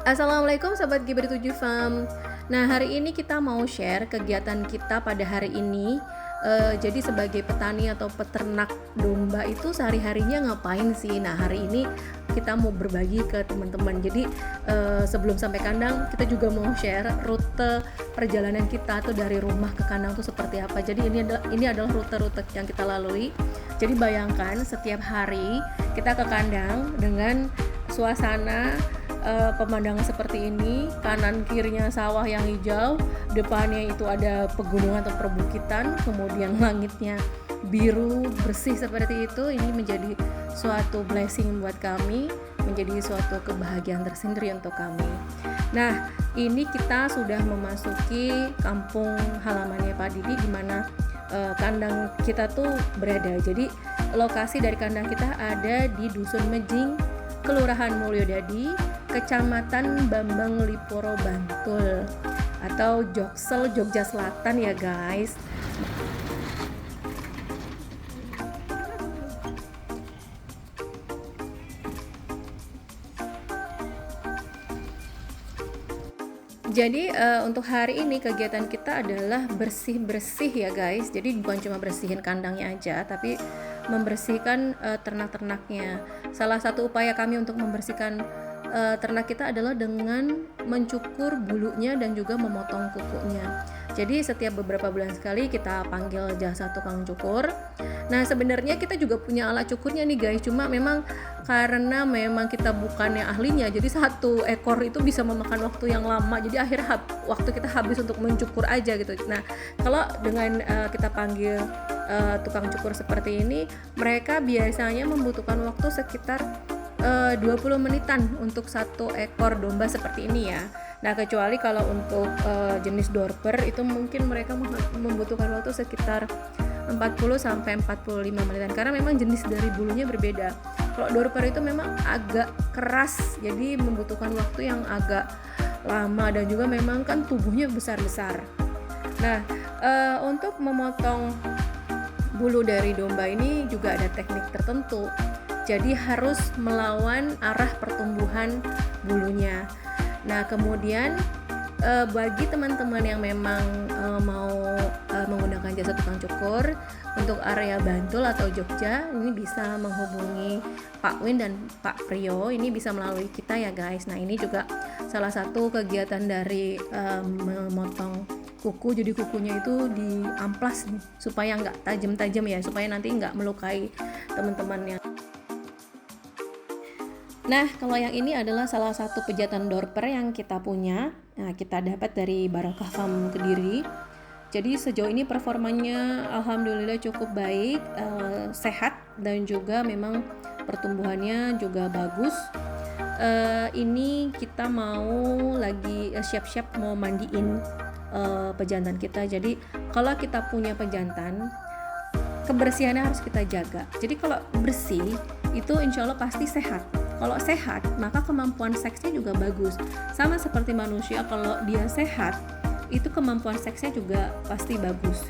Assalamualaikum Sobat Giber 7 Farm. Nah, hari ini kita mau share kegiatan kita pada hari ini. Jadi sebagai petani atau peternak domba itu sehari-harinya ngapain sih? Nah, hari ini kita mau berbagi ke teman-teman. Jadi sebelum sampai kandang, kita juga mau share rute perjalanan kita tuh dari rumah ke kandang tuh seperti apa. Jadi ini adalah rute-rute yang kita lalui. Jadi bayangkan setiap hari kita ke kandang dengan suasana pemandangan seperti ini, kanan kirinya sawah yang hijau, depannya itu ada pegunungan atau perbukitan, kemudian langitnya biru bersih seperti itu. Ini menjadi suatu blessing buat kami, menjadi suatu kebahagiaan tersendiri untuk kami. Nah, ini kita sudah memasuki kampung halamannya Pak Didi, di mana kandang kita tuh berada. Jadi lokasi dari kandang kita ada di Dusun Mejing, Kelurahan Mulyodadi, Kecamatan Bambang Liporo, Bantul, atau Joksel, Jogja Selatan ya guys. Jadi untuk hari ini kegiatan kita adalah bersih-bersih ya guys. Jadi bukan cuma bersihin kandangnya aja, tapi membersihkan ternak-ternaknya. Salah satu upaya kami untuk membersihkan ternak kita adalah dengan mencukur bulunya dan juga memotong kukunya. Jadi setiap beberapa bulan sekali kita panggil jasa tukang cukur. Nah, sebenarnya kita juga punya alat cukurnya nih guys, cuma memang karena memang kita bukannya ahlinya, jadi satu ekor itu bisa memakan waktu yang lama, jadi akhirnya waktu kita habis untuk mencukur aja gitu. Nah, kalau dengan kita panggil tukang cukur seperti ini, mereka biasanya membutuhkan waktu sekitar 20 menitan untuk satu ekor domba seperti ini ya. Nah, kecuali kalau untuk jenis Dorper itu mungkin mereka membutuhkan waktu sekitar 40 sampai 45 menitan karena memang jenis dari bulunya berbeda. Kalau Dorper itu memang agak keras, jadi membutuhkan waktu yang agak lama dan juga memang kan tubuhnya besar-besar. Nah, untuk memotong bulu dari domba ini juga ada teknik tertentu. Jadi harus melawan arah pertumbuhan bulunya. Nah, kemudian bagi teman-teman yang memang mau menggunakan jasa tukang cukur untuk area Bantul atau Jogja, ini bisa menghubungi Pak Win dan Pak Priyo. Ini bisa melalui kita ya guys. Nah, ini juga salah satu kegiatan dari memotong kuku. Jadi kukunya itu diamplas nih, supaya nggak tajam-tajam ya, supaya nanti nggak melukai teman-temannya. Nah, kalau yang ini adalah salah satu pejantan Dorper yang kita punya. Nah, kita dapat dari Barakah Farm Kediri. Jadi sejauh ini performanya alhamdulillah cukup baik, sehat, dan juga memang pertumbuhannya juga bagus. Ini kita mau lagi siap-siap mau mandiin pejantan kita. Jadi kalau kita punya pejantan, kebersihannya harus kita jaga. Jadi kalau bersih itu insya Allah pasti sehat. Kalau sehat, maka kemampuan seksnya juga bagus. Sama seperti manusia, kalau dia sehat, itu kemampuan seksnya juga pasti bagus.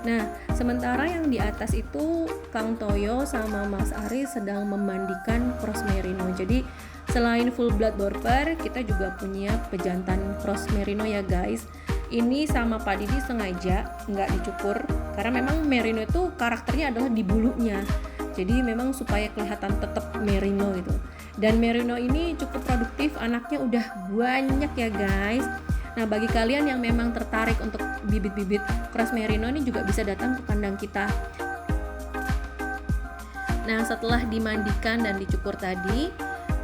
Nah, sementara yang di atas itu Kang Toyo sama Mas Ari sedang memandikan Cross Merino. Jadi selain full blood Dorper, kita juga punya pejantan Cross Merino ya guys. Ini sama Pak Didi sengaja nggak dicukur, karena memang Merino itu karakternya adalah di bulunya. Jadi memang supaya kelihatan tetap merino gitu. Dan merino ini cukup produktif, anaknya udah banyak ya guys. Nah, bagi kalian yang memang tertarik untuk bibit-bibit cross merino ini juga bisa datang ke kandang kita. Nah, setelah dimandikan dan dicukur tadi,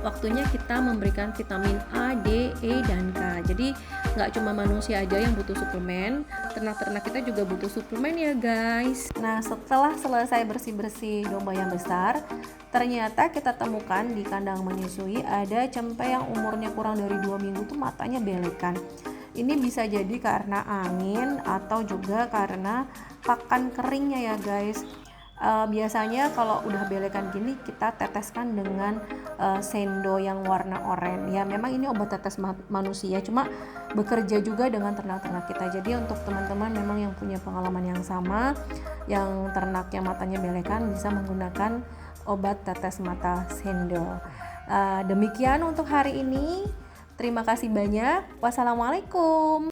waktunya kita memberikan vitamin A, D, E, dan K. Jadi nggak cuma manusia aja yang butuh suplemen, ternak-ternak kita juga butuh suplemen ya guys. Nah, setelah selesai bersih-bersih domba yang besar, ternyata kita temukan di kandang menyusui ada cempe yang umurnya kurang dari 2 minggu tuh matanya belekan. Ini bisa jadi karena angin atau juga karena pakan keringnya ya guys. Biasanya kalau udah belekan gini kita teteskan dengan sendo yang warna oranye. Ya memang ini obat tetes manusia, cuma bekerja juga dengan ternak-ternak kita. Jadi untuk teman-teman memang yang punya pengalaman yang sama, yang ternaknya matanya belekan, bisa menggunakan obat tetes mata sendo. Demikian untuk hari ini. Terima kasih banyak. Wassalamualaikum.